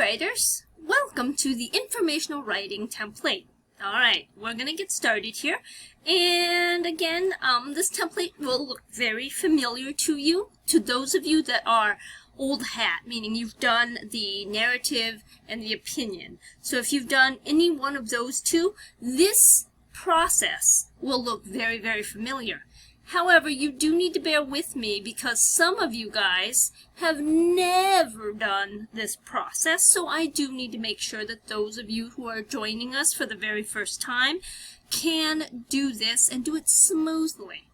writers, welcome to the informational writing template. Alright, we're going to get started here. And again, this template will look very familiar to you, to those of you that are old hat, meaning you've done the narrative and the opinion. So if you've done any one of those two, this process will look very, very familiar. However, you do need to bear with me because some of you guys have never done this process, so I do need to make sure that those of you who are joining us for the very first time can do this and do it smoothly.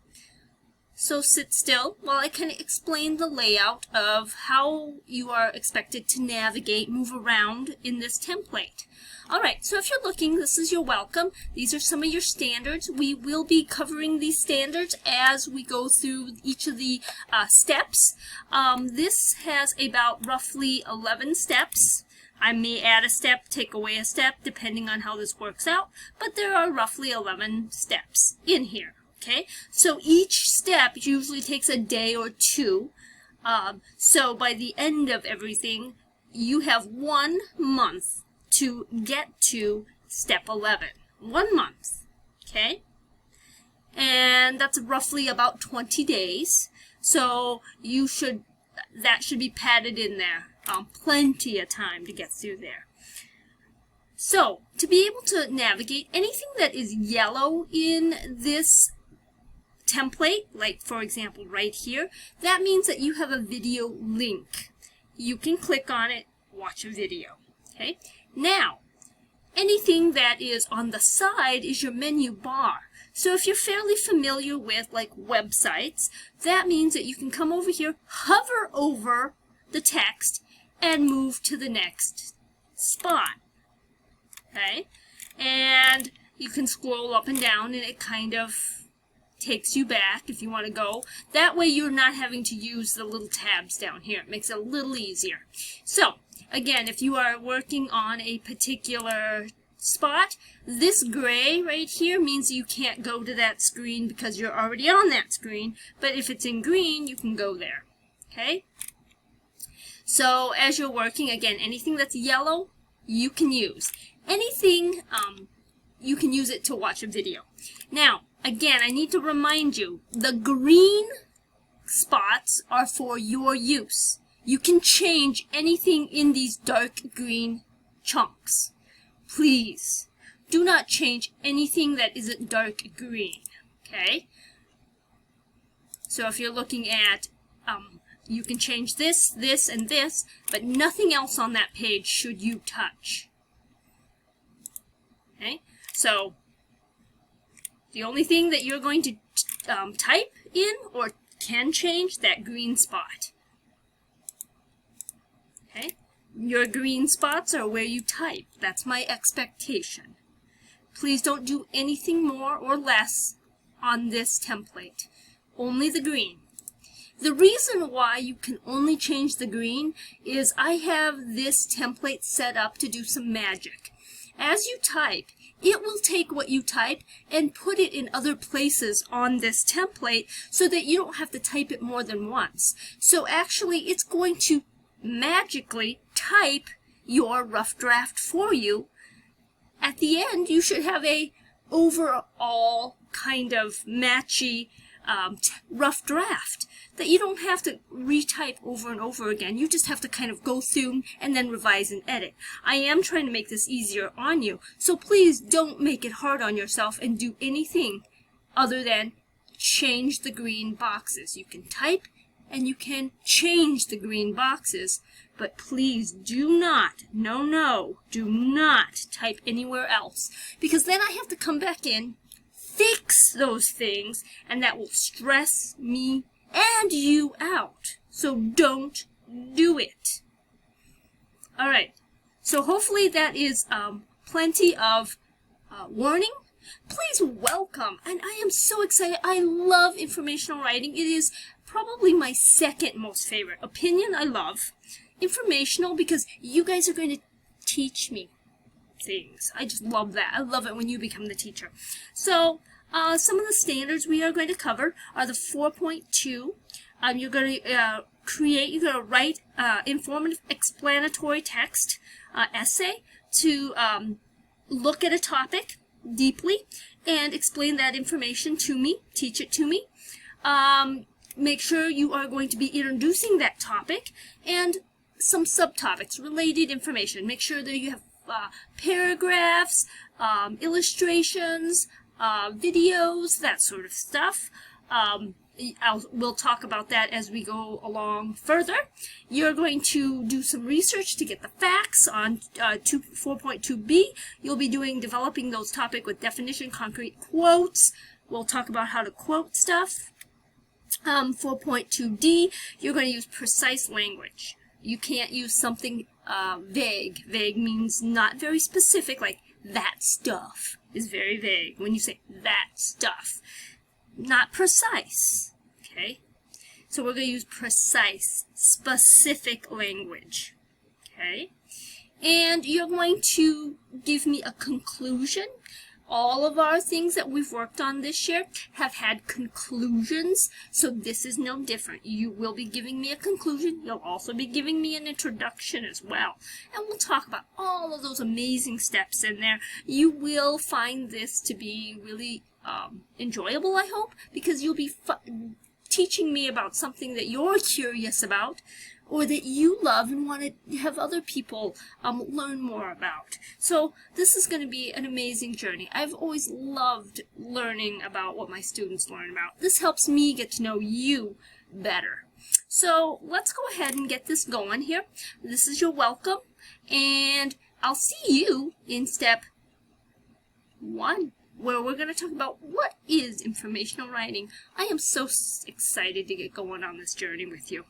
So sit still while I kind of explain the layout of how you are expected to navigate, move around in this template. Alright, so if you're looking, this is your welcome. These are some of your standards. We will be covering these standards as we go through each of the steps. This has about roughly 11 steps. I may add a step, take away a step, depending on how this works out, but there are roughly 11 steps in here. Okay, so each step usually takes a day or two. So by the end of everything, you have 1 month to get to step 11. 1 month, okay? And that's roughly about 20 days. So that should be padded in there. Plenty of time to get through there. So to be able to navigate anything that is yellow in this template, like for example right here, that means that you have a video link. You can click on it, watch a video. Okay. Now, anything that is on the side is your menu bar. So if you're fairly familiar with like websites, that means that you can come over here, hover over the text, and move to the next spot. Okay? And you can scroll up and down and it kind of takes you back if you want to go. That way you're not having to use the little tabs down here. It makes it a little easier. So, again, if you are working on a particular spot, this gray right here means you can't go to that screen because you're already on that screen. But if it's in green, you can go there. Okay? So, as you're working, again, anything that's yellow, you can use. Anything, you can use it to watch a video. Now, again, I need to remind you, the green spots are for your use. You can change anything in these dark green chunks. Please, do not change anything that isn't dark green, okay? So if you're looking at, you can change this, this, and this, but nothing else on that page should you touch. Okay, so the only thing that you're going to type in or can change, that green spot. Okay? Your green spots are where you type. That's my expectation. Please don't do anything more or less on this template. Only the green. The reason why you can only change the green is I have this template set up to do some magic. As you type, it will take what you type and put it in other places on this template so that you don't have to type it more than once. So actually, it's going to magically type your rough draft for you. At the end, you should have a overall kind of matchy rough draft that you don't have to retype over and over again. You just have to kind of go through and then revise and edit. I am trying to make this easier on you, so please don't make it hard on yourself and do anything other than change the green boxes. You can type and you can change the green boxes, but please do not, no, do not type anywhere else, because then I have to come back in, fix those things, and that will stress me and you out. So don't do it. Alright, so hopefully that is plenty of warning. Please welcome, and I am so excited. I love informational writing. It is probably my second most favorite. Opinion I love. Informational because you guys are going to teach me things. I just love that. I love it when you become the teacher. So, some of the standards we are going to cover are the 4.2. You're going to you're going to write informative explanatory text essay to look at a topic deeply and explain that information to me, teach it to me. Make sure you are going to be introducing that topic and some subtopics, related information. Make sure that you have paragraphs, illustrations, videos, that sort of stuff. We'll talk about that as we go along further. You're going to do some research to get the facts on 4.2b. You'll be developing those topics with definition, concrete quotes. We'll talk about how to quote stuff. 4.2d, you're going to use precise language. You can't use something vague. Vague means not very specific, like that stuff is very vague. When you say that stuff, not precise, okay? So we're going to use precise, specific language, okay? And you're going to give me a conclusion. All of our things that we've worked on this year have had conclusions, so this is no different. You will be giving me a conclusion. You'll also be giving me an introduction as well. And we'll talk about all of those amazing steps in there. You will find this to be really enjoyable, I hope, because you'll be teaching me about something that you're curious about, or that you love and want to have other people learn more about. So this is going to be an amazing journey. I've always loved learning about what my students learn about. This helps me get to know you better. So let's go ahead and get this going here. This is your welcome, and I'll see you in step 1, where we're going to talk about what is informational writing. I am so excited to get going on this journey with you.